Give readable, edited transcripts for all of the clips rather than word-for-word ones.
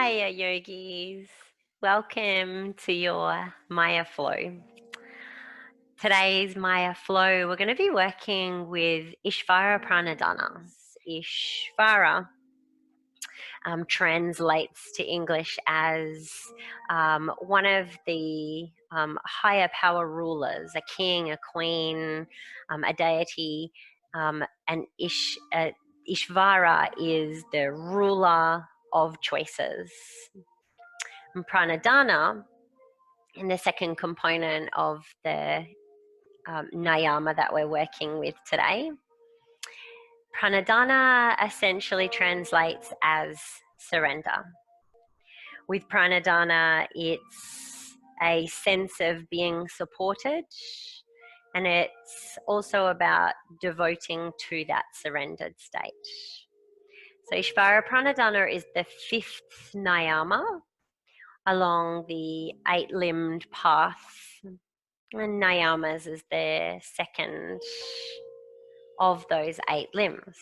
Hiya yogis, welcome to your Maya Flow. Today's Maya Flow, we're going to be working with Ishvara Pranidhana. Ishvara translates to English as one of the higher power rulers, a king, a queen, a deity, and Ishvara is the ruler of choices. And Pranidhana, in the second component of the nayama that we're working with today, Pranidhana essentially translates as surrender. With Pranidhana, it's a sense of being supported, and it's also about devoting to that surrendered state. So Ishvara Pranidhana is the fifth nayama along the eight-limbed path, and nayamas is the second of those eight limbs.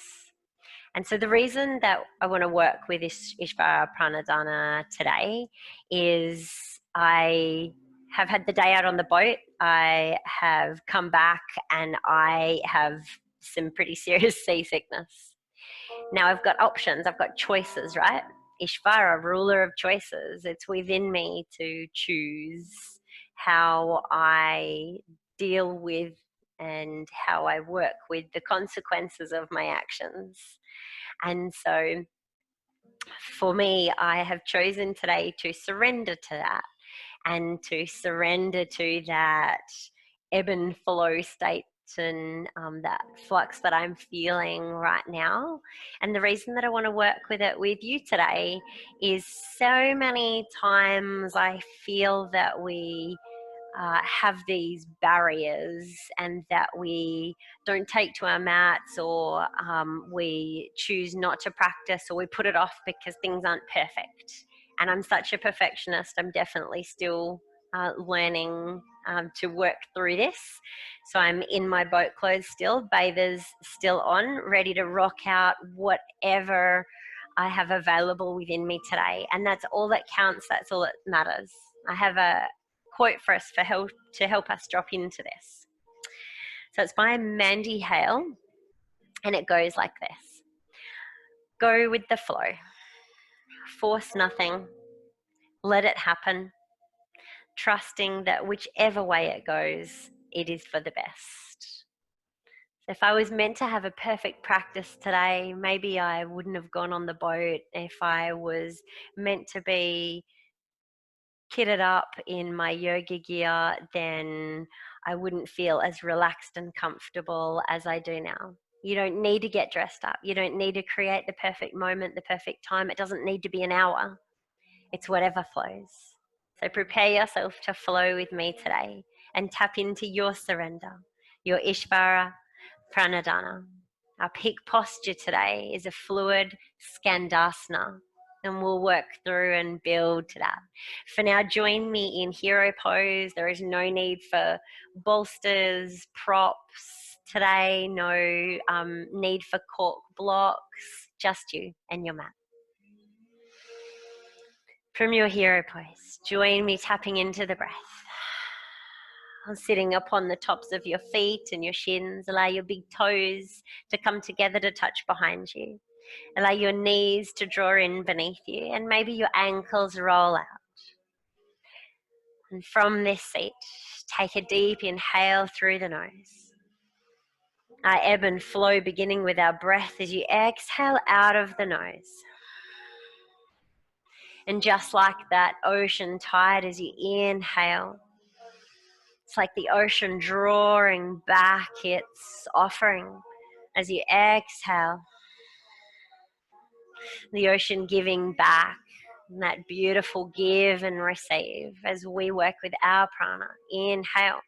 And so the reason that I want to work with Ishvara Pranidhana today is I have had the day out on the boat, I have come back, and I have some pretty serious seasickness. Now I've got options, I've got choices, right? Ishvara, ruler of choices. It's within me to choose how I deal with and how I work with the consequences of my actions. And so for me, I have chosen today to surrender to that, and to surrender to that ebb and flow state and that flux that I'm feeling right now. And the reason that I want to work with it with you today is so many times I feel that we have these barriers, and that we don't take to our mats, or we choose not to practice, or we put it off because things aren't perfect. And I'm such a perfectionist. I'm definitely still learning to work through this. So I'm in my boat clothes still, bathers still on, ready to rock out whatever I have available within me today. And that's all that counts. That's all that matters. I have a quote for us to help us drop into this. So it's by Mandy Hale, and it goes like this. Go with the flow. Force nothing. Let it happen. Trusting that whichever way it goes, it is for the best. If I was meant to have a perfect practice today, maybe I wouldn't have gone on the boat. If I was meant to be kitted up in my yoga gear, then I wouldn't feel as relaxed and comfortable as I do now. You don't need to get dressed up. You don't need to create the perfect moment, the perfect time. It doesn't need to be an hour. It's whatever flows. So prepare yourself to flow with me today and tap into your surrender, your Ishvara Pranidhana. Our peak posture today is a fluid Skandasana, and we'll work through and build to that. For now, join me in hero pose. There is no need for bolsters, props today, no need for cork blocks, just you and your mat. From your hero pose, join me tapping into the breath. Sitting upon the tops of your feet and your shins. Allow your big toes to come together to touch behind you. Allow your knees to draw in beneath you, and maybe your ankles roll out. And from this seat, take a deep inhale through the nose. Our ebb and flow beginning with our breath as you exhale out of the nose. And just like that ocean tide, as you inhale, it's like the ocean drawing back its offering as you exhale. The ocean giving back, and that beautiful give and receive as we work with our prana. Inhale.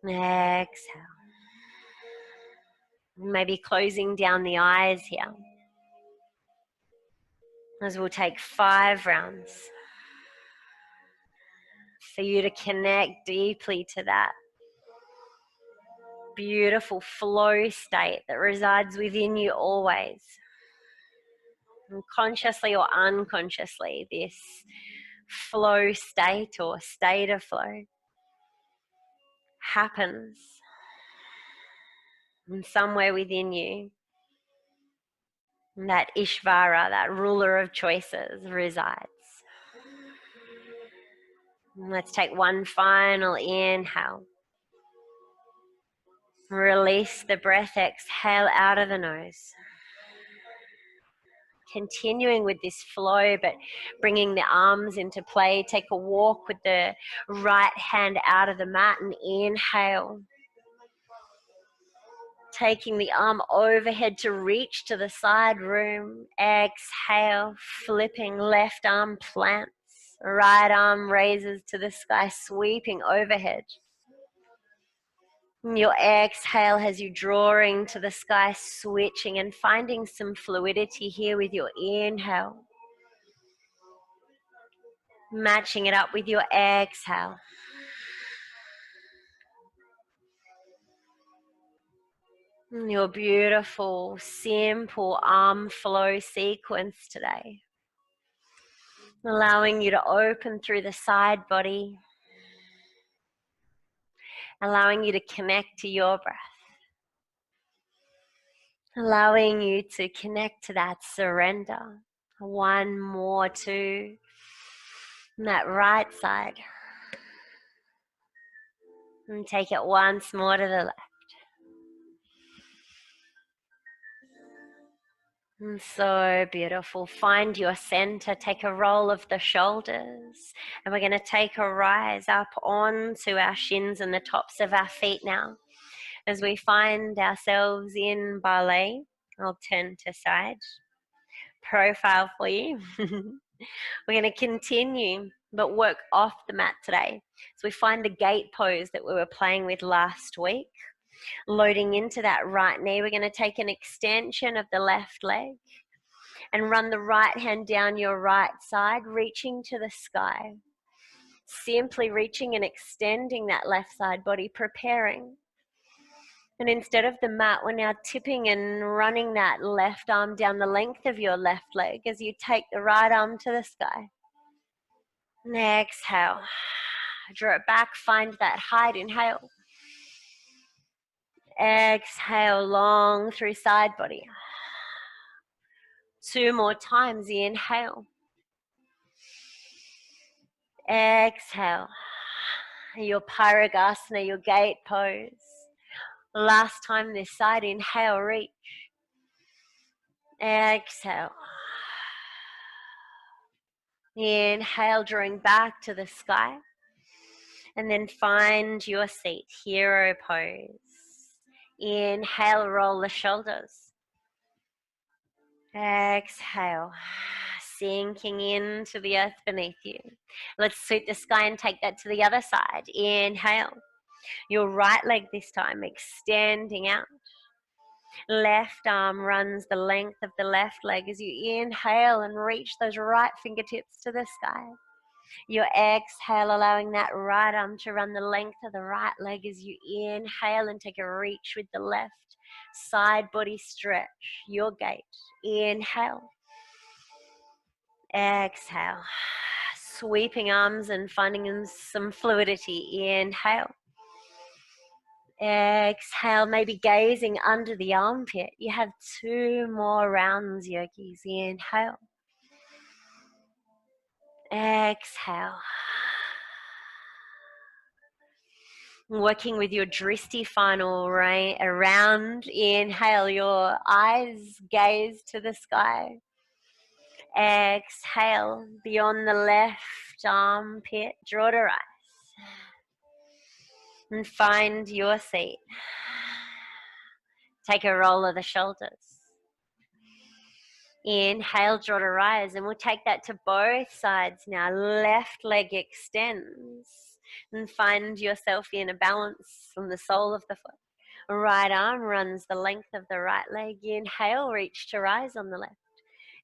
Exhale. Maybe closing down the eyes here, as we'll take 5 rounds for you to connect deeply to that beautiful flow state that resides within you always. And consciously or unconsciously, this flow state or state of flow happens, and somewhere within you, that Ishvara, that ruler of choices, resides. And let's take one final inhale. Release the breath, exhale out of the nose. Continuing with this flow, but bringing the arms into play. Take a walk with the right hand out of the mat and inhale. Taking the arm overhead to reach to the side room. Exhale, flipping left arm plants. Right arm raises to the sky, sweeping overhead. Your exhale has you drawing to the sky, switching and finding some fluidity here with your inhale. Matching it up with your exhale. Your beautiful, simple arm flow sequence today. Allowing you to open through the side body. Allowing you to connect to your breath. Allowing you to connect to that surrender. One more, two. And that right side. And take it once more to the left. And so beautiful. Find your center. Take a roll of the shoulders. And we're going to take a rise up onto our shins and the tops of our feet now. As we find ourselves in ballet, I'll turn to side. Profile for you. We're going to continue, but work off the mat today. So we find the gate pose that we were playing with last week. Loading into that right knee, we're going to take an extension of the left leg and run the right hand down your right side, reaching to the sky. Simply reaching and extending that left side body, preparing. And instead of the mat, we're now tipping and running that left arm down the length of your left leg as you take the right arm to the sky. And exhale. Draw it back, find that height, inhale. Exhale, long through side body. Two more times, inhale. Exhale. Your Parigasana, your gate pose. Last time this side, inhale, reach. Exhale. Inhale, drawing back to the sky. And then find your seat, hero pose. Inhale, roll the shoulders. Exhale, sinking into the earth beneath you. Let's sweep the sky and take that to the other side. Inhale. Your right leg this time, extending out. Left arm runs the length of the left leg as you inhale and reach those right fingertips to the sky. Your exhale, allowing that right arm to run the length of the right leg as you inhale and take a reach with the left. Side body stretch, your gate. Inhale. Exhale. Sweeping arms and finding some fluidity. Inhale. Exhale, maybe gazing under the armpit. You have two more rounds, yogis. Inhale. Exhale. Working with your drishti final around. Inhale, your eyes gaze to the sky. Exhale, beyond the left armpit, draw to rise. And find your seat. Take a roll of the shoulders. Inhale, draw to rise, and we'll take that to both sides now. Left leg extends, and find yourself in a balance on the sole of the foot. Right arm runs the length of the right leg. Inhale, reach to rise on the left.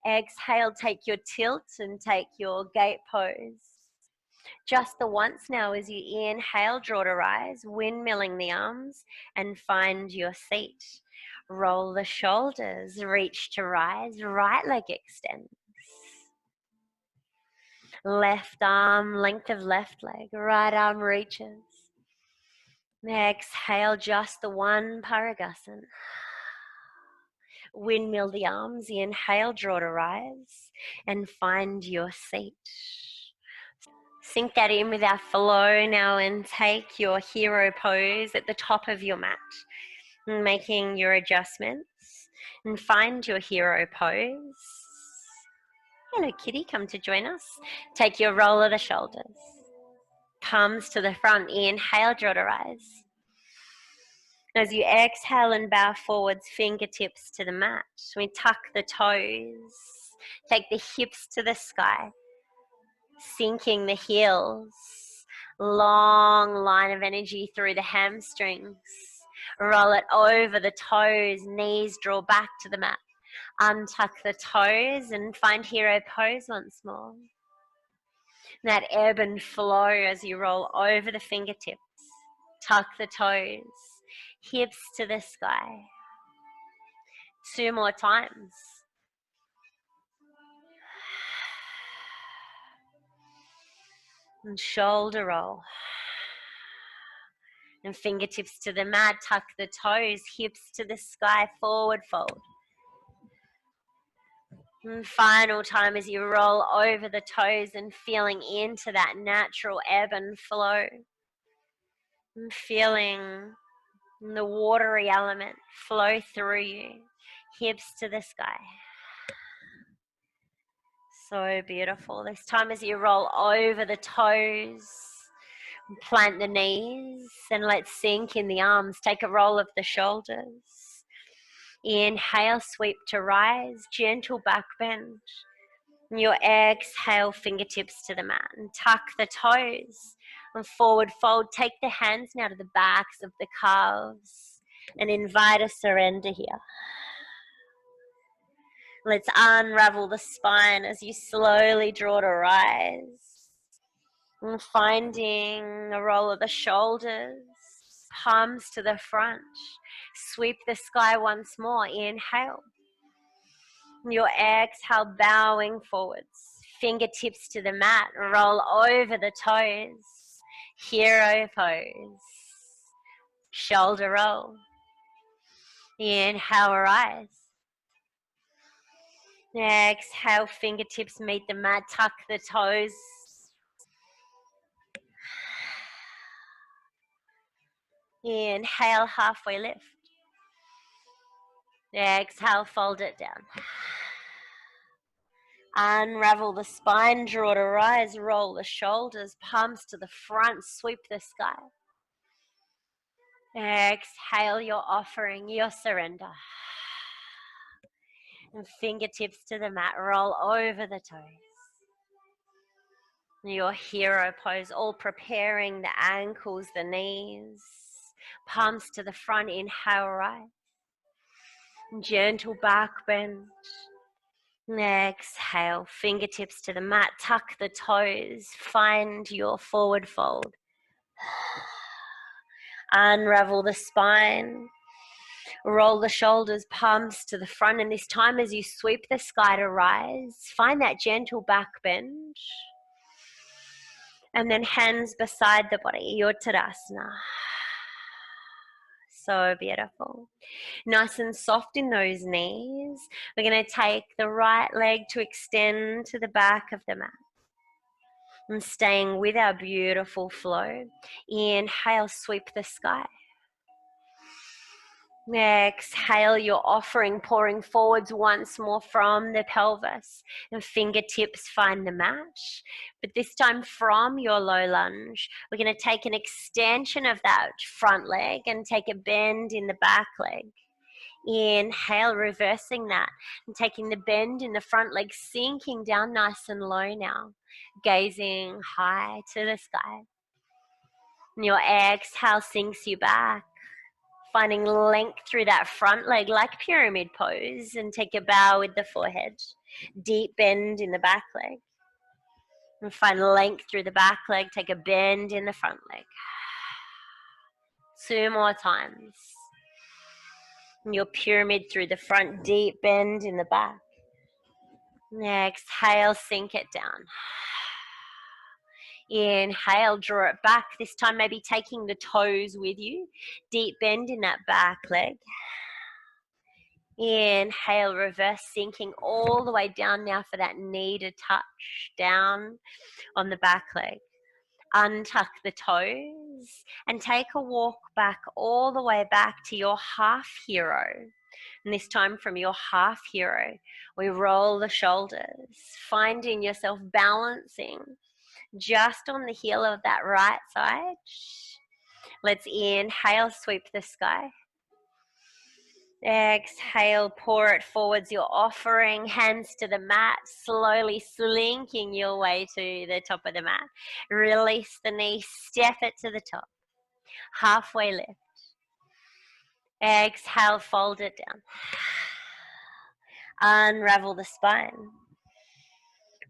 Exhale, take your tilt and take your gate pose. Just the once now as you inhale, draw to rise, windmilling the arms and find your seat. Roll the shoulders, reach to rise, right leg extends. Left arm, length of left leg, right arm reaches. Exhale, just the one Parigasana. Windmill the arms, inhale, draw to rise, and find your seat. Sink that in with our flow now and take your hero pose at the top of your mat, making your adjustments, and find your hero pose. Hello kitty, come to join us. Take your roll of the shoulders. Palms to the front, inhale, draw to rise. As you exhale and bow forwards, fingertips to the mat. We tuck the toes, take the hips to the sky, sinking the heels, long line of energy through the hamstrings. Roll it over the toes, knees draw back to the mat. Untuck the toes and find hero pose once more. That ebb and flow as you roll over the fingertips. Tuck the toes, hips to the sky. 2 more times. And shoulder roll. And fingertips to the mat, tuck the toes, hips to the sky, forward fold. And final time as you roll over the toes and feeling into that natural ebb and flow. And feeling the watery element flow through you, hips to the sky. So beautiful. This time as you roll over the toes, plant the knees and let's sink in the arms. Take a roll of the shoulders. Inhale, sweep to rise, gentle back bend. And your exhale, fingertips to the mat and tuck the toes and forward fold. Take the hands now to the backs of the calves and invite a surrender here. Let's unravel the spine as you slowly draw to rise. And finding a roll of the shoulders, palms to the front. Sweep the sky once more. Inhale. Your exhale, bowing forwards. Fingertips to the mat. Roll over the toes. Hero pose. Shoulder roll. Inhale, rise. Exhale, fingertips meet the mat. Tuck the toes. Inhale, halfway lift. Exhale, fold it down. Unravel the spine, draw to rise, roll the shoulders, palms to the front, sweep the sky. Exhale your offering, your surrender. And fingertips to the mat, roll over the toes. Your hero pose, all preparing the ankles, the knees, palms to the front, inhale, rise. Gentle back bend. Exhale, fingertips to the mat, tuck the toes, find your forward fold. Unravel the spine, roll the shoulders, palms to the front, and this time as you sweep the sky to rise, find that gentle back bend. And then hands beside the body, your Tadasana. So beautiful. Nice and soft in those knees. We're going to take the right leg to extend to the back of the mat. And staying with our beautiful flow. Inhale, sweep the sky. Exhale, your offering pouring forwards once more from the pelvis. And fingertips find the mat. But this time from your low lunge, we're going to take an extension of that front leg and take a bend in the back leg. Inhale, reversing that and taking the bend in the front leg, sinking down nice and low now, gazing high to the sky. And your exhale sinks you back, finding length through that front leg like pyramid pose, and take a bow with the forehead. Deep bend in the back leg. And find length through the back leg, take a bend in the front leg. 2 more times. Your pyramid through the front, deep bend in the back. Exhale, sink it down. Inhale, draw it back. This time maybe taking the toes with you. Deep bend in that back leg. Inhale, reverse, sinking all the way down now for that knee to touch down on the back leg. Untuck the toes and take a walk back all the way back to your half hero. And this time from your half hero, we roll the shoulders, finding yourself balancing just on the heel of that right side. Let's inhale, sweep the sky. Exhale, pour it forwards. You're offering hands to the mat, slowly slinking your way to the top of the mat. Release the knee, step it to the top. Halfway lift. Exhale, fold it down. Unravel the spine.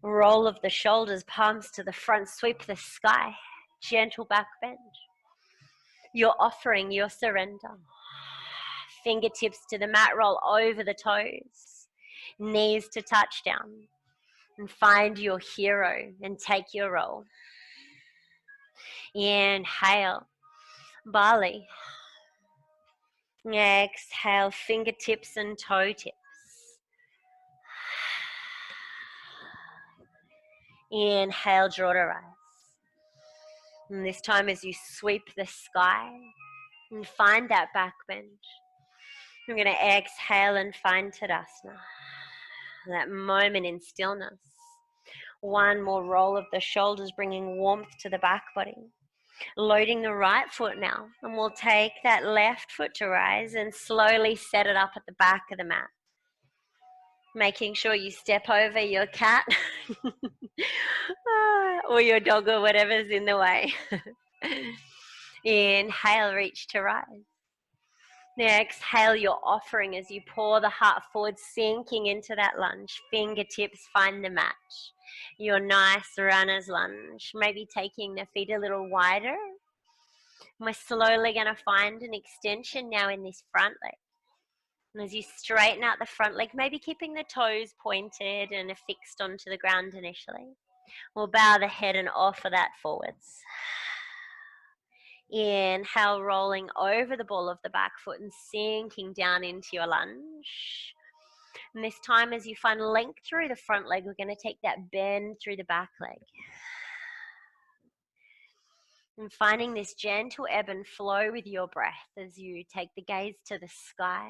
Roll of the shoulders, palms to the front, sweep the sky. Gentle back bend. You're offering your surrender. Fingertips to the mat, roll over the toes. Knees to touchdown. And find your hero and take your roll. Inhale, Bali. Exhale, fingertips and toe tips. Inhale, draw to rise. And this time as you sweep the sky and find that back bend, you're going to exhale and find Tadasana. That moment in stillness. One more roll of the shoulders, bringing warmth to the back body. Loading the right foot now, and we'll take that left foot to rise and slowly set it up at the back of the mat. Making sure you step over your cat or your dog or whatever's in the way. Inhale, reach to rise. Now exhale, your offering as you pour the heart forward, sinking into that lunge. Fingertips find the match. Your nice runner's lunge. Maybe taking the feet a little wider. We're slowly going to find an extension now in this front leg. And as you straighten out the front leg, maybe keeping the toes pointed and affixed onto the ground initially. We'll bow the head and offer that forwards. Inhale, rolling over the ball of the back foot and sinking down into your lunge. And this time as you find length through the front leg, we're going to take that bend through the back leg. And finding this gentle ebb and flow with your breath as you take the gaze to the sky.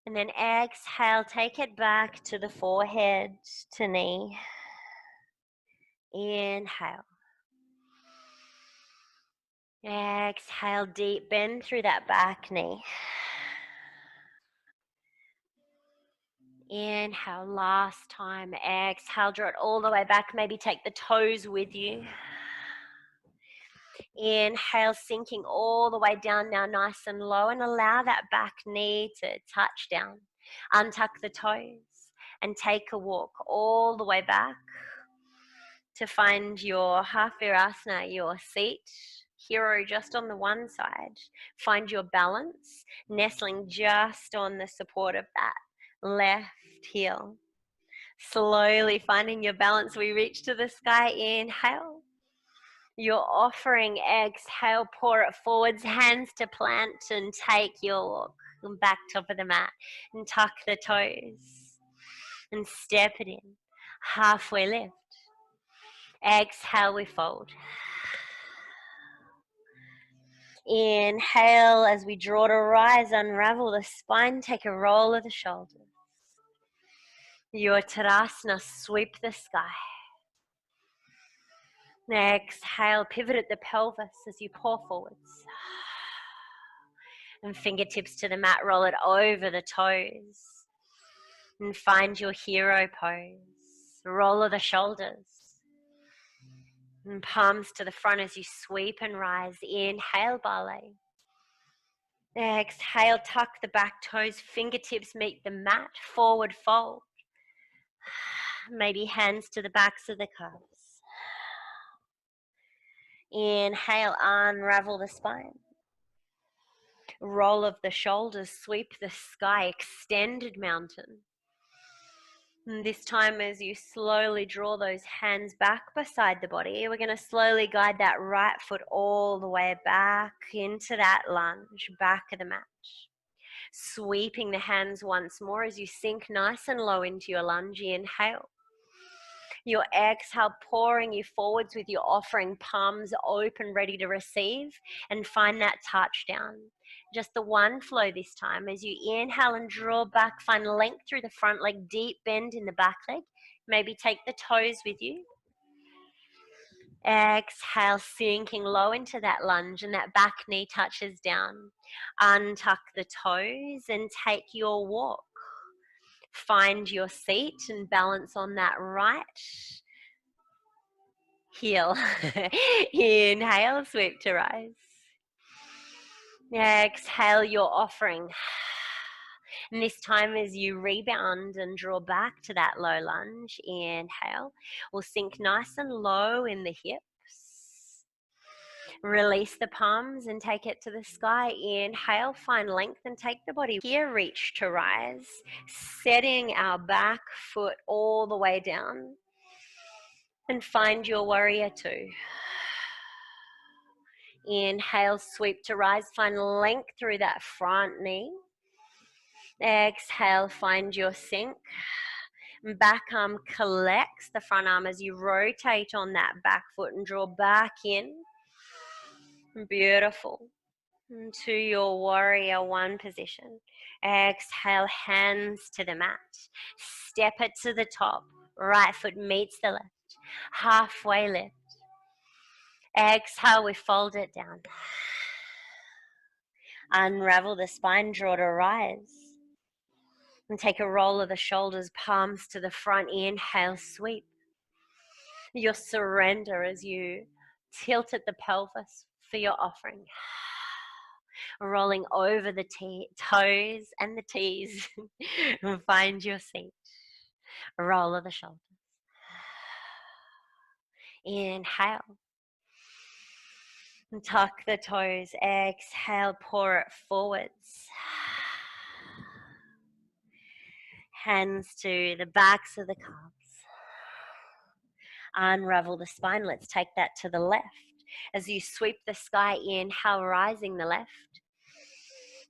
And then exhale, take it back to the forehead, to knee. Inhale. Exhale, deep bend through that back knee. Inhale, last time. Exhale, draw it all the way back. Maybe take the toes with you. Inhale, sinking all the way down now, nice and low, and allow that back knee to touch down. Untuck the toes and take a walk all the way back to find your half virasana, your seat, hero just on the one side. Find your balance, nestling just on the support of that left heel. Slowly finding your balance, we reach to the sky. Inhale. You're offering, exhale, pour it forwards, hands to plant and take your walk back top of the mat and tuck the toes and step it in. Halfway lift. Exhale, we fold. Inhale as we draw to rise, unravel the spine, take a roll of the shoulders. Your Tadasana, sweep the sky. Exhale, pivot at the pelvis as you pour forwards. And fingertips to the mat, roll it over the toes. And find your hero pose. Roll of the shoulders. And palms to the front as you sweep and rise. Inhale, ballet. Exhale, tuck the back toes. Fingertips meet the mat. Forward fold. Maybe hands to the backs of the calves. Inhale, unravel the spine. Roll of the shoulders, sweep the sky, extended mountain. And this time, as you slowly draw those hands back beside the body, we're going to slowly guide that right foot all the way back into that lunge, back of the mat. Sweeping the hands once more as you sink nice and low into your lunge. Inhale. Your exhale, pouring you forwards with your offering, palms open, ready to receive, and find that touchdown. Just the one flow this time. As you inhale and draw back, find length through the front leg, deep bend in the back leg. Maybe take the toes with you. Exhale, sinking low into that lunge, and that back knee touches down. Untuck the toes and take your walk. Find your seat and balance on that right heel. Inhale, sweep to rise. Exhale, your offering. And this time, as you rebound and draw back to that low lunge, inhale. We'll sink nice and low in the hips. Release the palms and take it to the sky. Inhale, find length and take the body here, reach to rise, setting our back foot all the way down. And find your warrior two. Inhale, sweep to rise, find length through that front knee. Exhale, find your sink. Back arm collects the front arm as you rotate on that back foot and draw back in. Beautiful. To your warrior one position. Exhale, hands to the mat. Step it to the top. Right foot meets the left. Halfway lift. Exhale, we fold it down. Unravel the spine, draw to rise. And take a roll of the shoulders, palms to the front. Inhale, sweep. Your surrender as you tilt at the pelvis for your offering. Rolling over the toes and the tees. And find your seat. Roll of the shoulders. Inhale. And tuck the toes. Exhale, pour it forwards. Hands to the backs of the calves. Unravel the spine. Let's take that to the left. As you sweep the sky, inhale, rising the left.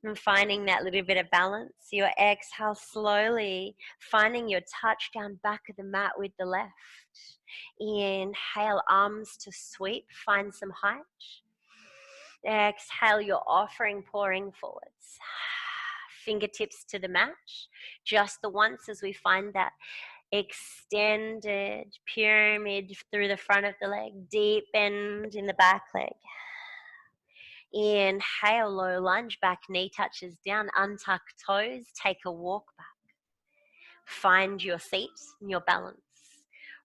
And finding that little bit of balance. Your exhale, slowly finding your touchdown back of the mat with the left. Inhale, arms to sweep. Find some height. Exhale, your offering pouring forwards. Fingertips to the mat. Just the once as we find that extended pyramid through the front of the leg. Deep bend in the back leg. Inhale, low lunge, back knee touches down. Untuck toes, take a walk back. Find your seat and your balance.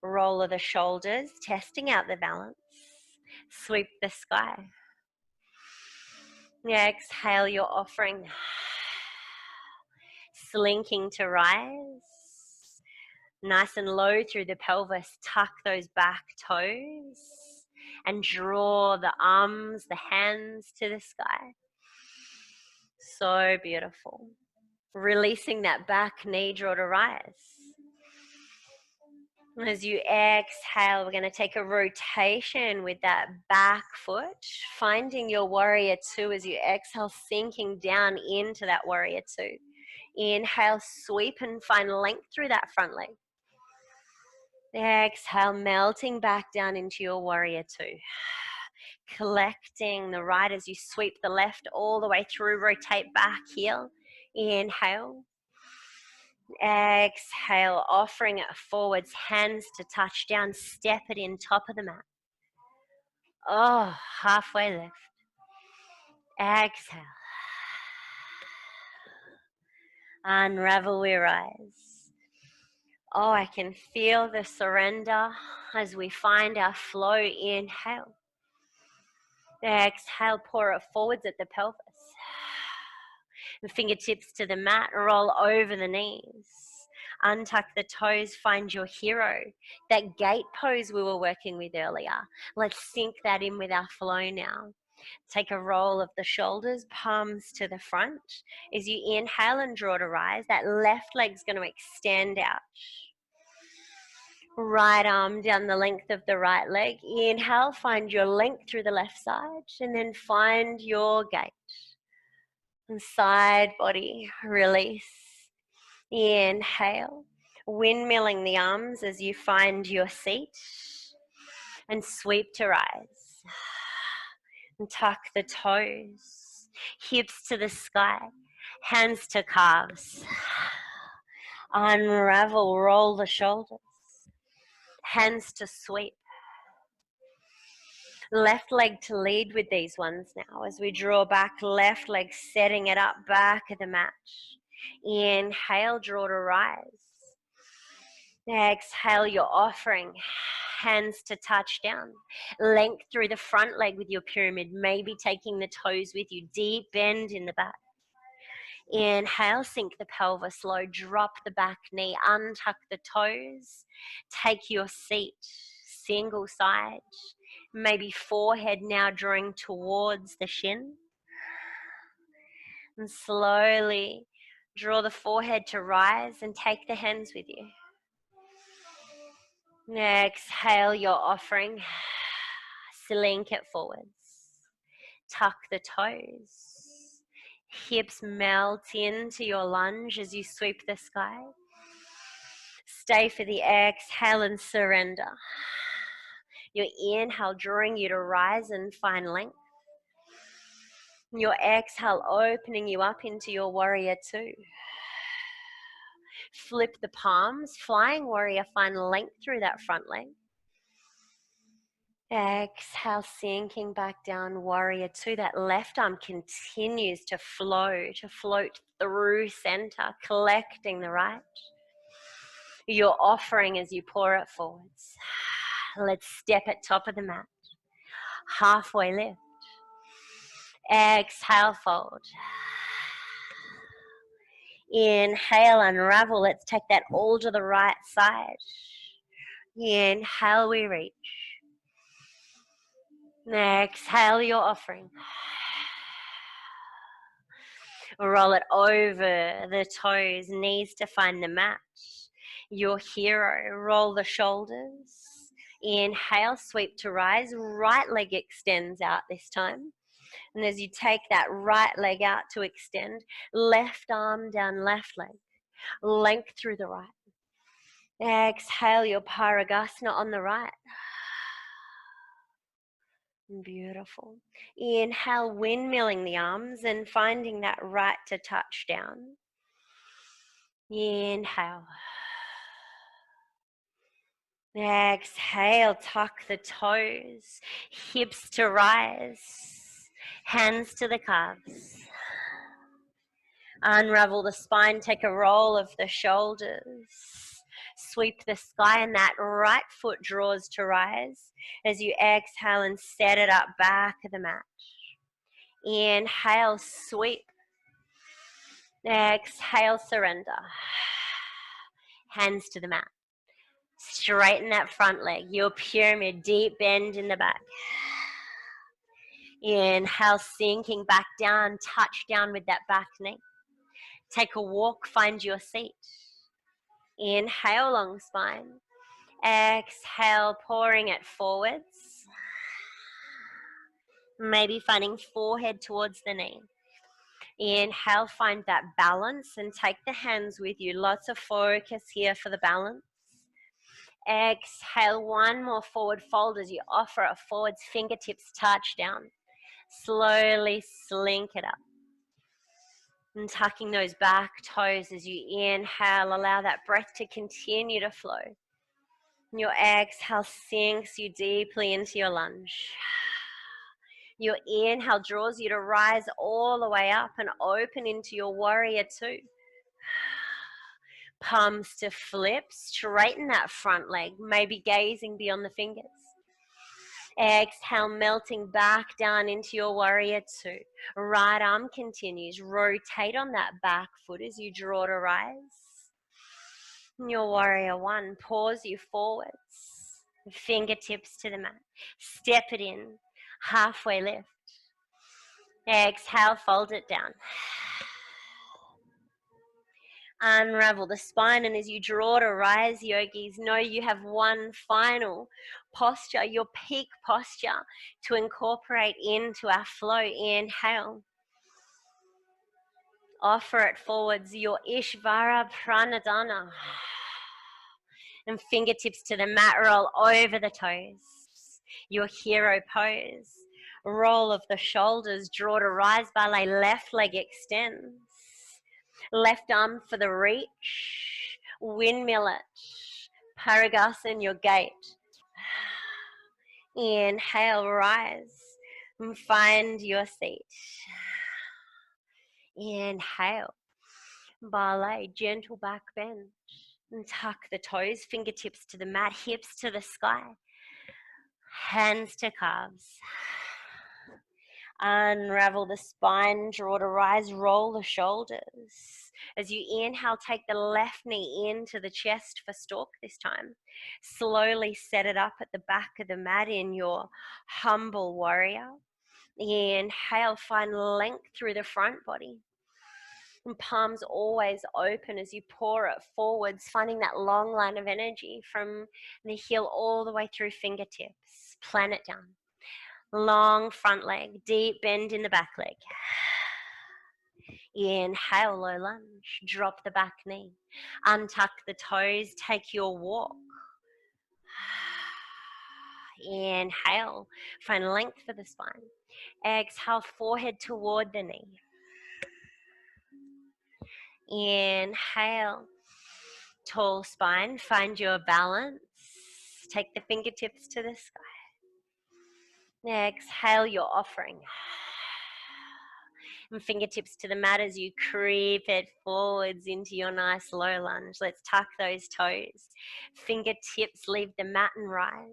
Roll of the shoulders, testing out the balance. Sweep the sky. Exhale, your offering. Slinking to rise. Nice and low through the pelvis. Tuck those back toes. And draw the arms, the hands to the sky. So beautiful. Releasing that back knee, draw to rise. As you exhale, we're going to take a rotation with that back foot, finding your warrior two as you exhale, sinking down into that warrior two. Inhale, sweep and find length through that front leg. Exhale, melting back down into your warrior two. Collecting the right as you sweep the left all the way through, rotate back, heel. Inhale. Exhale, offering it forwards, hands to touch down, step it in, top of the mat. Oh, halfway lift. Exhale. Unravel, we rise. Oh, I can feel the surrender as we find our flow. Inhale. Exhale, pour it forwards at the pelvis. The fingertips to the mat, roll over the knees. Untuck the toes, find your hero. That gate pose we were working with earlier. Let's sync that in with our flow now. Take a roll of the shoulders, palms to the front. As you inhale and draw to rise, that left leg's going to extend out. Right arm down the length of the right leg. Inhale, find your length through the left side, and then find your gate. And side body, release. Inhale, windmilling the arms as you find your seat, and sweep to rise. And tuck the toes, hips to the sky, hands to calves. Unravel, roll the shoulders, hands to sweep. Left leg to lead with these ones now as we draw back, left leg setting it up back of the mat. Inhale, draw to rise. Exhale, your offering, hands to touch down. Length through the front leg with your pyramid, maybe taking the toes with you. Deep bend in the back. Inhale, sink the pelvis low, drop the back knee, untuck the toes. Take your seat, single side. Maybe forehead now drawing towards the shin. And slowly draw the forehead to rise and take the hands with you. Exhale your offering, slink it forwards. Tuck the toes. Hips melt into your lunge as you sweep the sky. Stay for the exhale and surrender. Your inhale drawing you to rise and find length. Your exhale opening you up into your warrior two. Flip the palms, flying warrior, find length through that front leg. Exhale, sinking back down, warrior two. That left arm continues to float through center, collecting the right. Your offering as you pour it forwards. Let's step at top of the mat. Halfway lift. Exhale, fold. Inhale, unravel. Let's take that all to the right side. Inhale, we reach. Exhale, your offering. Roll it over the toes, knees to find the mat. Your hero, roll the shoulders. Inhale, sweep to rise. Right leg extends out this time. And as you take that right leg out to extend, left arm down left leg. Length through the right. Exhale your Parigasana on the right. Beautiful. Inhale, windmilling the arms and finding that right to touch down. Inhale. Exhale, tuck the toes, hips to rise, hands to the calves. Unravel the spine, take a roll of the shoulders. Sweep the sky and that right foot draws to rise as you exhale and set it up back of the mat. Inhale, sweep. Exhale, surrender. Hands to the mat. Straighten that front leg, your pyramid, deep bend in the back. Inhale, sinking back down, touch down with that back knee. Take a walk, find your seat. Inhale, long spine. Exhale, pouring it forwards. Maybe finding forehead towards the knee. Inhale, find that balance and take the hands with you. Lots of focus here for the balance. Exhale, one more forward fold as you offer it forwards, fingertips touch down. Slowly slink it up. And tucking those back toes as you inhale, allow that breath to continue to flow. And your exhale sinks you deeply into your lunge. Your inhale draws you to rise all the way up and open into your warrior two. Palms to flip, straighten that front leg, maybe gazing beyond the fingers. Exhale, melting back down into your warrior two. Right arm continues, rotate on that back foot as you draw to rise. Your warrior one, pause you forwards, fingertips to the mat. Step it in, halfway lift. Exhale, fold it down. Unravel the spine, and as you draw to rise, yogis, know you have one final posture, your peak posture, to incorporate into our flow. Inhale. Offer it forwards, your Ishvara Pranidhana. And fingertips to the mat, roll over the toes. Your hero pose. Roll of the shoulders, draw to rise, ballet, left leg extends. Left arm for the reach, windmill it, Parigasana, your gate. Inhale, rise, and find your seat. Inhale, ballet, gentle back bend, and tuck the toes, fingertips to the mat, hips to the sky, hands to calves. Unravel the spine, draw to rise, roll the shoulders. As you inhale, take the left knee into the chest for stork this time. Slowly set it up at the back of the mat in your humble warrior. Inhale, find length through the front body. And palms always open as you pour it forwards, finding that long line of energy from the heel all the way through fingertips. Plan it down. Long front leg, deep bend in the back leg. Inhale, low lunge, drop the back knee. Untuck the toes, take your walk. Inhale, find length for the spine. Exhale, forehead toward the knee. Inhale, tall spine, find your balance. Take the fingertips to the sky. Exhale, your offering. And fingertips to the mat as you creep it forwards into your nice low lunge. Let's tuck those toes. Fingertips leave the mat and rise.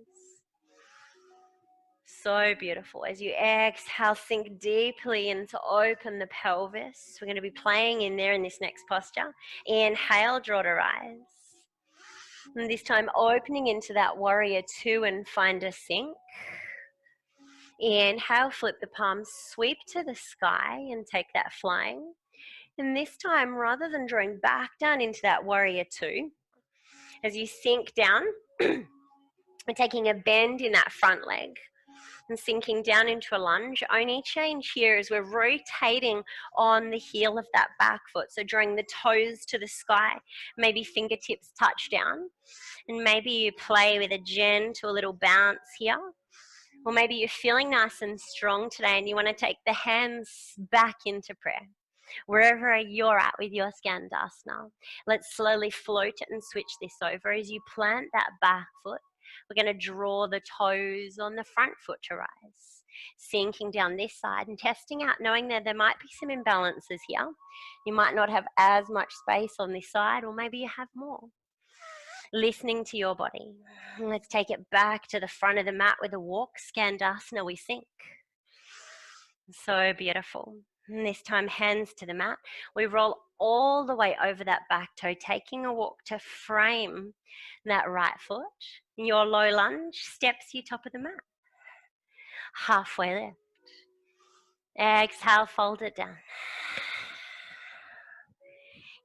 So beautiful. As you exhale, sink deeply in to open the pelvis. We're going to be playing in there in this next posture. Inhale, draw to rise. And this time opening into that warrior two and find a sink. Inhale, flip the palms, sweep to the sky and take that flying. And this time, rather than drawing back down into that warrior two, as you sink down, we're taking a bend in that front leg and sinking down into a lunge. Only change here is we're rotating on the heel of that back foot. So drawing the toes to the sky, maybe fingertips touch down. And maybe you play with a gentle little bounce here. Or maybe you're feeling nice and strong today and you want to take the hands back into prayer. Wherever you're at with your Skandasana, let's slowly float it and switch this over. As you plant that back foot, we're going to draw the toes on the front foot to rise. Sinking down this side and testing out, knowing that there might be some imbalances here. You might not have as much space on this side, or maybe you have more. Listening to your body. Let's take it back to the front of the mat with a walk. Skandasana, we sink. So beautiful. And this time, hands to the mat. We roll all the way over that back toe, taking a walk to frame that right foot. Your low lunge steps you top of the mat. Halfway left. Exhale, fold it down.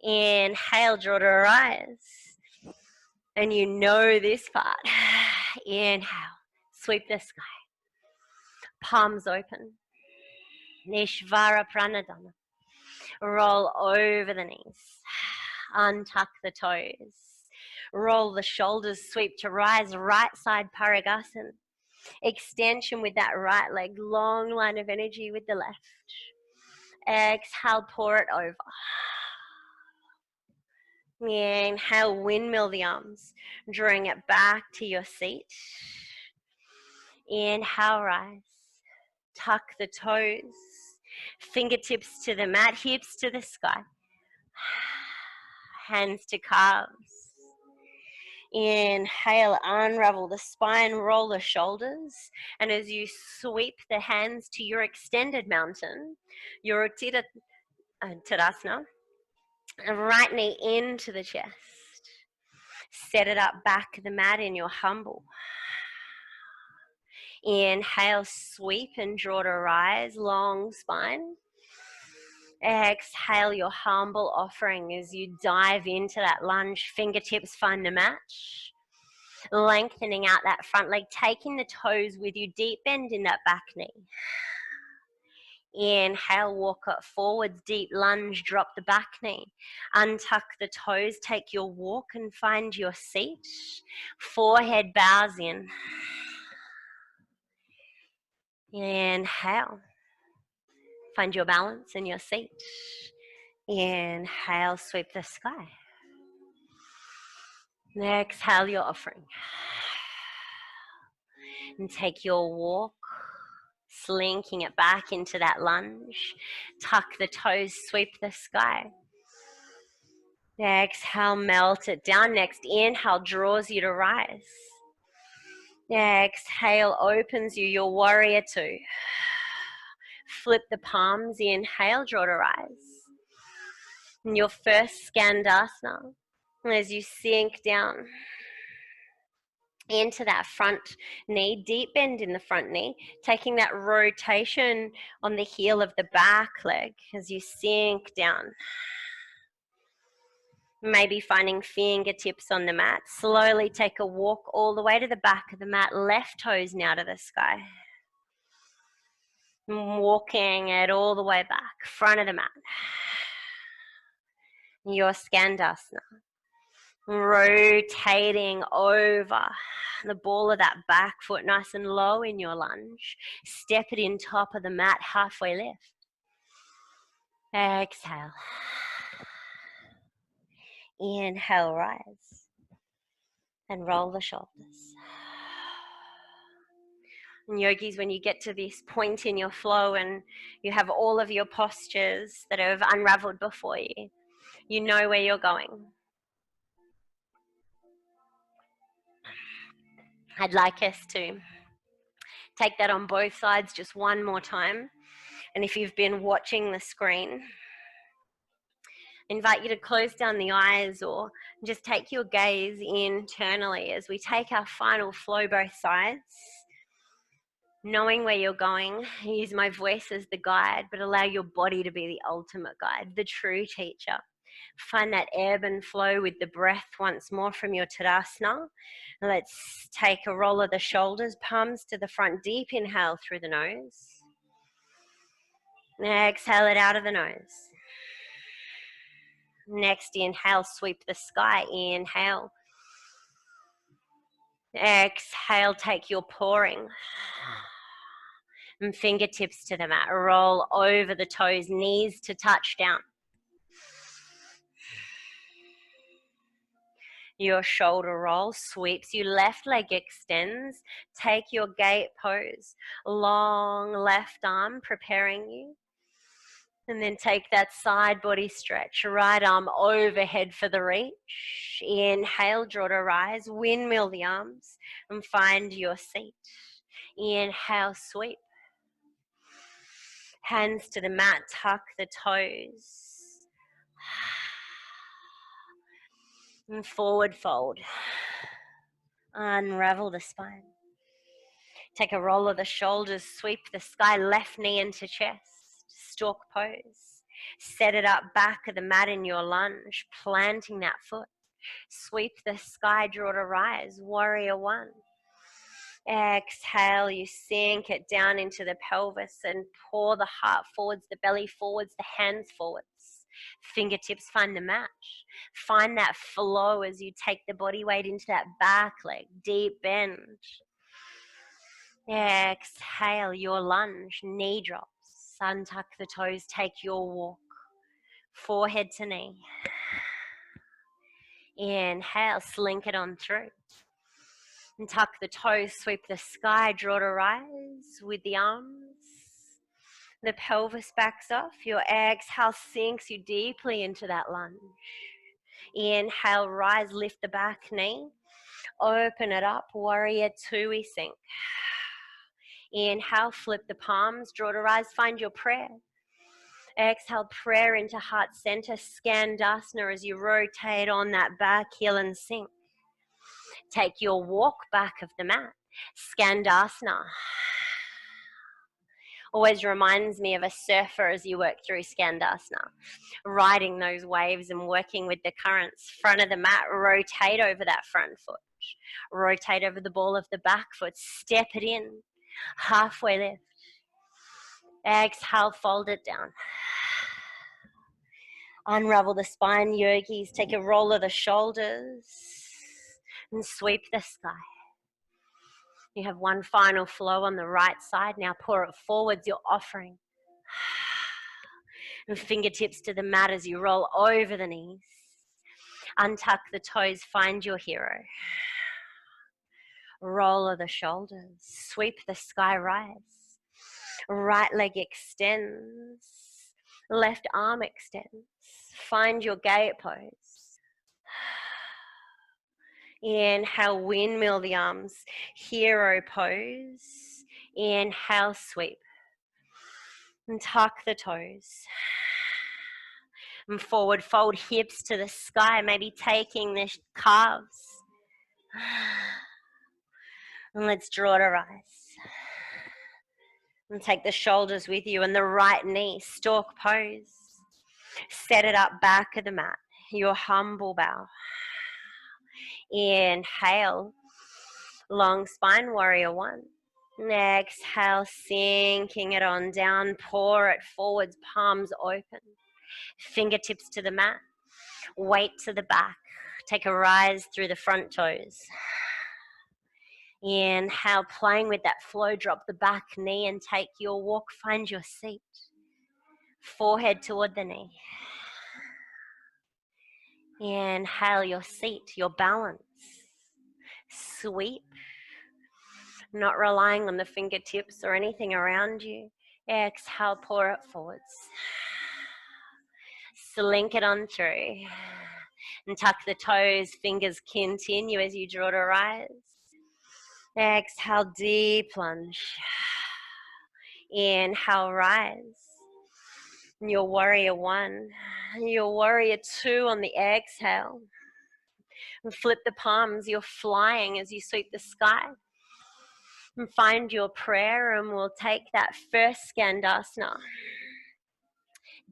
Inhale, draw to rise. And you know this part. Inhale, sweep the sky. Palms open. Ishvara Pranidhana. Roll over the knees. Untuck the toes. Roll the shoulders, sweep to rise. Right side Parigasana. Extension with that right leg. Long line of energy with the left. Exhale, pour it over. Inhale, windmill the arms, drawing it back to your seat. Inhale, rise. Tuck the toes. Fingertips to the mat, hips to the sky. Hands to calves. Inhale, unravel the spine, roll the shoulders. And as you sweep the hands to your extended mountain, your Tadasana, right knee into the chest. Set it up back of the mat in your humble. Inhale, sweep and draw to rise, long spine. Exhale your humble offering as you dive into that lunge. Fingertips find the match. Lengthening out that front leg, taking the toes with you. Deep bend in that back knee. Inhale, walk it forwards, deep lunge, drop the back knee. Untuck the toes, take your walk and find your seat. Forehead bows in. Inhale. Find your balance in your seat. Inhale, sweep the sky. Exhale your offering. And take your walk, slinking it back into that lunge. Tuck the toes, sweep the sky. Exhale, melt it down. Next inhale draws you to rise. Exhale opens you, your warrior two. Flip the palms, inhale, draw to rise. And your first Skandasana, as you sink down into that front knee, deep bend in the front knee, taking that rotation on the heel of the back leg as you sink down. Maybe finding fingertips on the mat. Slowly take a walk all the way to the back of the mat, left toes now to the sky. Walking it all the way back, front of the mat. Your Skandasana. Rotating over the ball of that back foot nice and low in your lunge. Step it in top of the mat, halfway lift. Exhale. Inhale, rise. And roll the shoulders. And yogis, when you get to this point in your flow and you have all of your postures that have unraveled before you, you know where you're going. I'd like us to take that on both sides just one more time. And if you've been watching the screen, I invite you to close down the eyes or just take your gaze internally as we take our final flow both sides. Knowing where you're going, use my voice as the guide, but allow your body to be the ultimate guide, the true teacher. Find that ebb and flow with the breath once more from your Tadasana. Let's take a roll of the shoulders, palms to the front, deep inhale through the nose. Exhale it out of the nose. Next inhale, sweep the sky, inhale. Exhale, take your pouring. And fingertips to the mat, roll over the toes, knees to touch down. Your shoulder roll sweeps you, left leg extends. Take your gate pose, long left arm preparing you. And then take that side body stretch, right arm overhead for the reach. Inhale, draw to rise, windmill the arms and find your seat. Inhale, sweep. Hands to the mat, tuck the toes. And forward fold. Unravel the spine. Take a roll of the shoulders, sweep the sky, left knee into chest. Stork pose. Set it up back of the mat in your lunge, planting that foot. Sweep the sky, draw to rise, warrior one. Exhale, you sink it down into the pelvis and pour the heart forwards, the belly forwards, the hands forwards. Fingertips find the match. Find that flow as you take the body weight into that back leg, deep bend. Exhale, your lunge, knee drops. Untuck the toes, take your walk. Forehead to knee. Inhale, slink it on through. And tuck the toes, sweep the sky, draw to rise with the arms. The pelvis backs off. Your exhale sinks you deeply into that lunge. Inhale, rise, lift the back knee. Open it up, warrior two, we sink. Inhale, flip the palms, draw to rise, find your prayer. Exhale, prayer into heart center, Skandasana as you rotate on that back heel and sink. Take your walk back of the mat. Skandasana always reminds me of a surfer as you work through Skandasana, riding those waves and working with the currents. Front of the mat, rotate over that front foot. Rotate over the ball of the back foot. Step it in. Halfway lift. Exhale, fold it down. Unravel the spine, yogis. Take a roll of the shoulders and sweep the sky. You have one final flow on the right side. Now pour it forwards, your offering. And fingertips to the mat as you roll over the knees. Untuck the toes, find your hero. Roll of the shoulders, sweep the sky, rise. Right leg extends, left arm extends. Find your gate pose. Inhale, windmill the arms, hero pose. Inhale, sweep. And tuck the toes. And forward fold, hips to the sky, maybe taking the calves. And let's draw to rise. And take the shoulders with you and the right knee, stork pose. Set it up back of the mat, your humble bow. Inhale, long spine, warrior one. Exhale, sinking it on down, pour it forwards, palms open. Fingertips to the mat, weight to the back. Take a rise through the front toes. Inhale, playing with that flow, drop the back knee and take your walk, find your seat. Forehead toward the knee. Inhale, your seat, your balance. Sweep. Not relying on the fingertips or anything around you. Exhale, pour it forwards. Slink it on through. And tuck the toes, fingers continue as you draw to rise. Exhale, deep plunge. Inhale, rise. Your warrior one. Your warrior two on the exhale. And flip the palms, you're flying as you sweep the sky. And find your prayer, and we'll take that first Skandasana.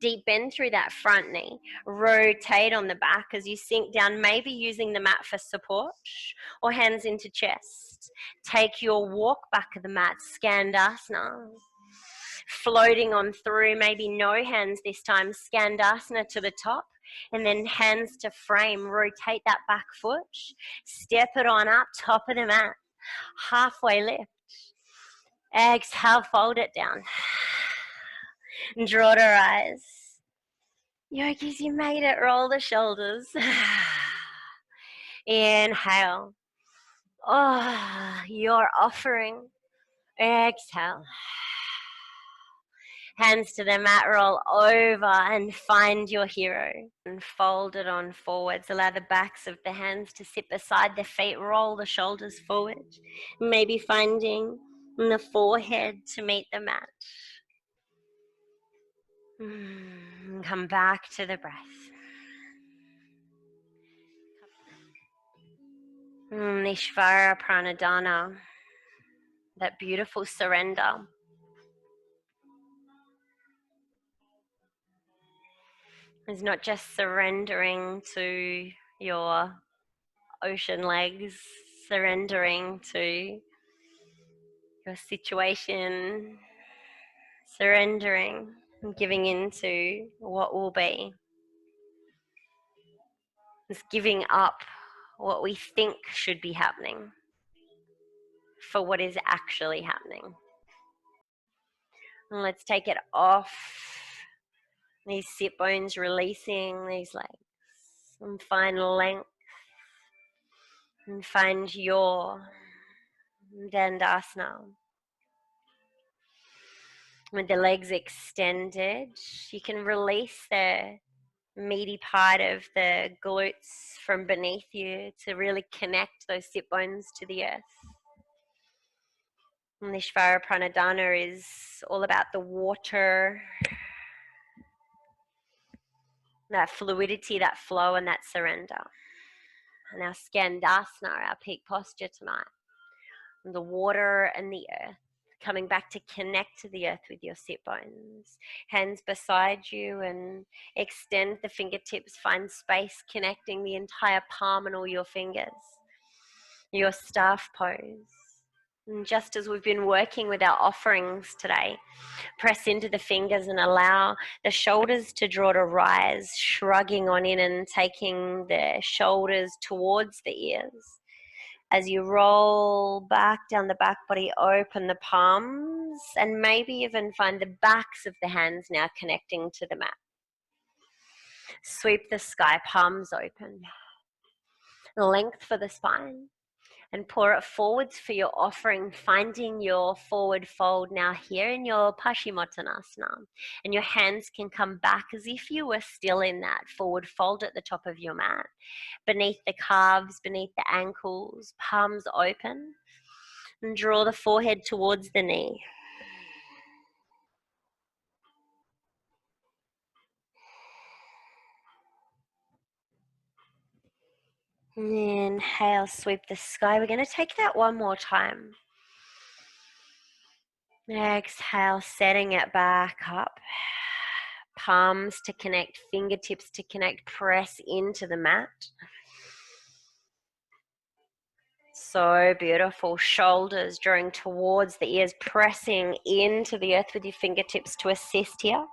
Deep bend through that front knee. Rotate on the back as you sink down, maybe using the mat for support or hands into chest. Take your walk back of the mat, Skandasana. Floating on through, maybe no hands this time, Skandasana to the top. And then hands to frame, rotate that back foot. Step it on up, top of the mat. Halfway lift. Exhale, fold it down. Draw to rise. Yogis, you made it. Roll the shoulders. Inhale. Oh, your offering. Exhale. Hands to the mat, roll over and find your hero. And fold it on forwards. Allow the backs of the hands to sit beside the feet. Roll the shoulders forward. Maybe finding the forehead to meet the mat. Come back to the breath. Ishvara Pranidhana, that beautiful surrender. It's not just surrendering to your ocean legs, surrendering to your situation, surrendering and giving into what will be. It's giving up what we think should be happening for what is actually happening. And let's take it off. These sit bones, releasing these legs. And find length. And find your Dandasana. With the legs extended, you can release the meaty part of the glutes from beneath you to really connect those sit bones to the earth. And Ishvara Pranidhana is all about the water, that fluidity, that flow, and that surrender. And our Skandasana, our peak posture tonight, the water and the earth. Coming back to connect to the earth with your sit bones. Hands beside you and extend the fingertips. Find space connecting the entire palm and all your fingers. Your staff pose. And just as we've been working with our offerings today, press into the fingers and allow the shoulders to draw to rise, shrugging on in and taking the shoulders towards the ears. As you roll back down the back body, open the palms and maybe even find the backs of the hands now connecting to the mat. Sweep the sky, palms open. Length for the spine. And pour it forwards for your offering, finding your forward fold now here in your Paschimottanasana. And your hands can come back as if you were still in that forward fold at the top of your mat. Beneath the calves, beneath the ankles, palms open. And draw the forehead towards the knee. Inhale, sweep the sky. We're going to take that one more time. Exhale, setting it back up. Palms to connect, fingertips to connect, press into the mat. So beautiful. Shoulders drawing towards the ears, pressing into the earth with your fingertips to assist here.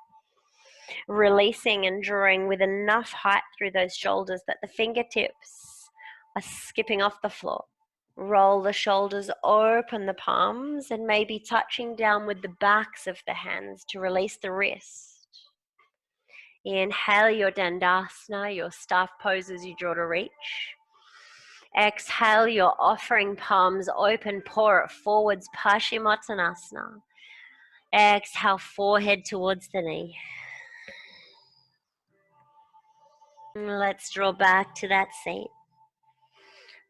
Releasing and drawing with enough height through those shoulders that the fingertips are skipping off the floor. Roll the shoulders, open the palms, and maybe touching down with the backs of the hands to release the wrist. Inhale your Dandasana, your staff pose as you draw to reach. Exhale your offering, palms open, pour it forwards, Paschimottanasana. Exhale, forehead towards the knee. Let's draw back to that seat.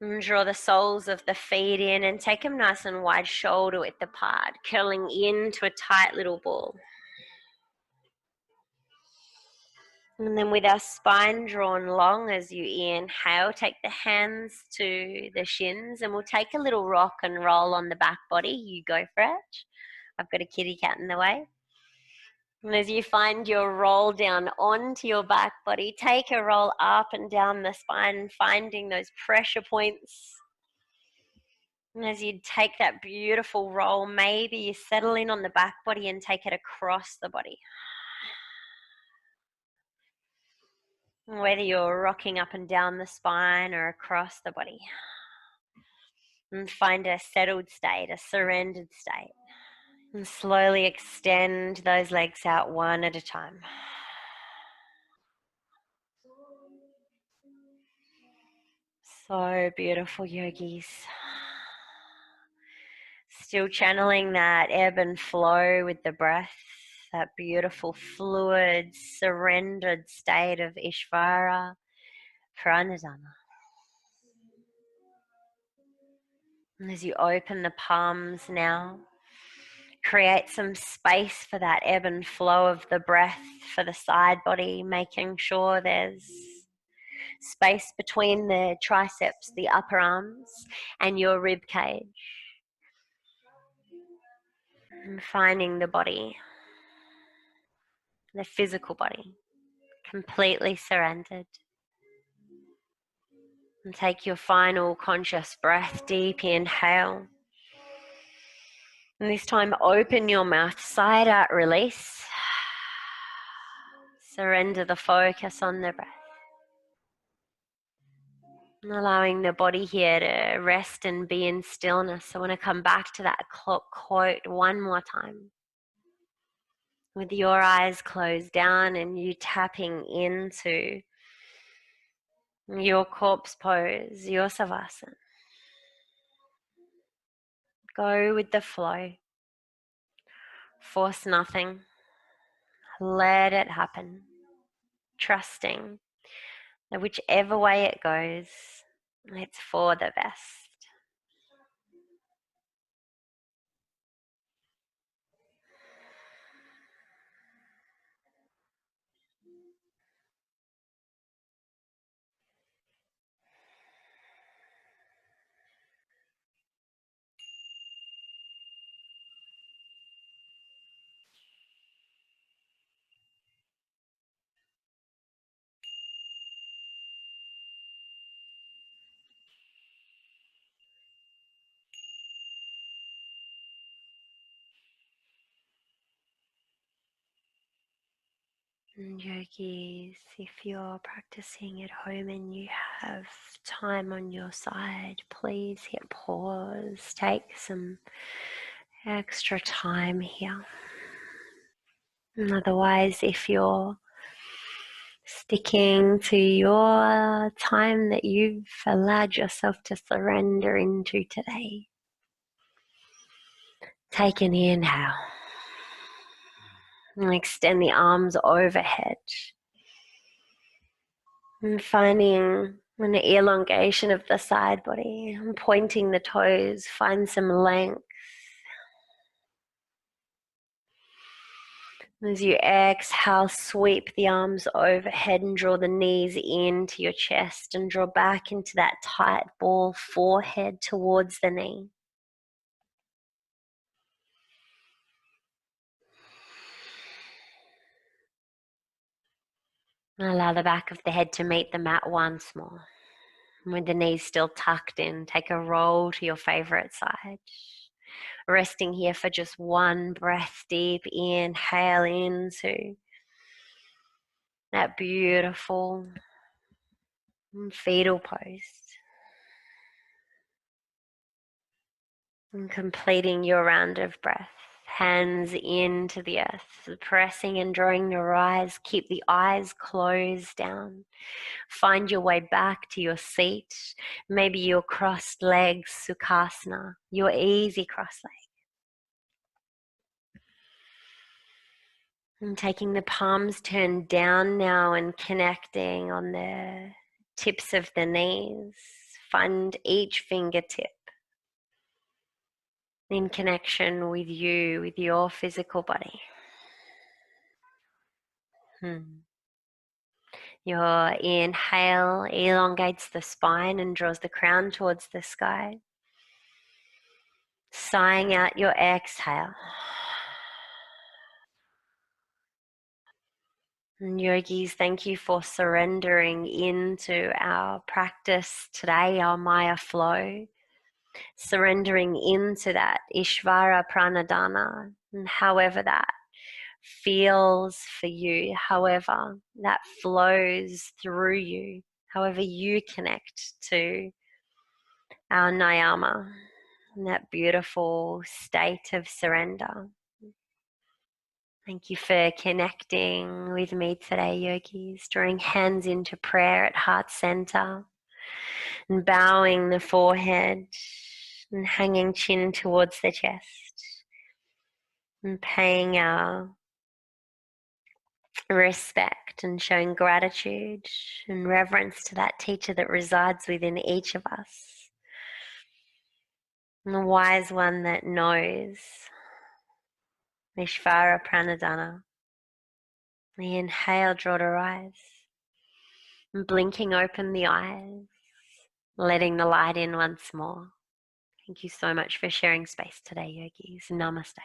And draw the soles of the feet in and take them nice and wide, shoulder width apart, curling into a tight little ball. And then with our spine drawn long as you inhale, take the hands to the shins and we'll take a little rock and roll on the back body. You go for it. I've got a kitty cat in the way. And as you find your roll down onto your back body, take a roll up and down the spine, finding those pressure points. And as you take that beautiful roll, maybe you settle in on the back body and take it across the body. Whether you're rocking up and down the spine or across the body. And find a settled state, a surrendered state. And slowly extend those legs out one at a time. So beautiful, yogis. Still channeling that ebb and flow with the breath, that beautiful fluid, surrendered state of Ishvara Pranidhana. And as you open the palms now, create some space for that ebb and flow of the breath for the side body, making sure there's space between the triceps, the upper arms, and your rib cage. And finding the body, the physical body, completely surrendered. And take your final conscious breath, deep inhale. And this time open your mouth, side out, release. Surrender the focus on the breath. And allowing the body here to rest and be in stillness. I want to come back to that quote one more time. With your eyes closed down and you tapping into your corpse pose, your savasana. Go with the flow. Force nothing. Let it happen. Trusting that whichever way it goes, it's for the best. And yogis, if you're practicing at home and you have time on your side, please hit pause, take some extra time here. And otherwise, if you're sticking to your time that you've allowed yourself to surrender into today, take an inhale and extend the arms overhead. And finding an elongation of the side body, and pointing the toes, find some length. As you exhale, sweep the arms overhead and draw the knees into your chest and draw back into that tight ball forehead towards the knee. And allow the back of the head to meet the mat once more. And with the knees still tucked in, take a roll to your favorite side. Resting here for just one breath deep. Inhale into that beautiful fetal pose. And completing your round of breath. Hands into the earth, pressing and drawing your eyes. Keep the eyes closed down. Find your way back to your seat. Maybe your crossed legs, Sukhasana, your easy cross leg. And taking the palms turned down now and connecting on the tips of the knees. Find each fingertip in connection with you, with your physical body. Your inhale elongates the spine and draws the crown towards the sky. Sighing out your exhale. And yogis, thank you for surrendering into our practice today, our Maya flow. Surrendering into that Ishvara Pranidhana, and however that feels for you, however that flows through you, however you connect to our Nayama, and that beautiful state of surrender. Thank you for connecting with me today, yogis, drawing hands into prayer at heart center and bowing the forehead and hanging chin towards the chest and paying our respect and showing gratitude and reverence to that teacher that resides within each of us, and the wise one that knows. Ishvara Pranidhana. We inhale, draw to rise, and blinking open the eyes, letting the light in once more. Thank you so much for sharing space today, yogis. Namaste.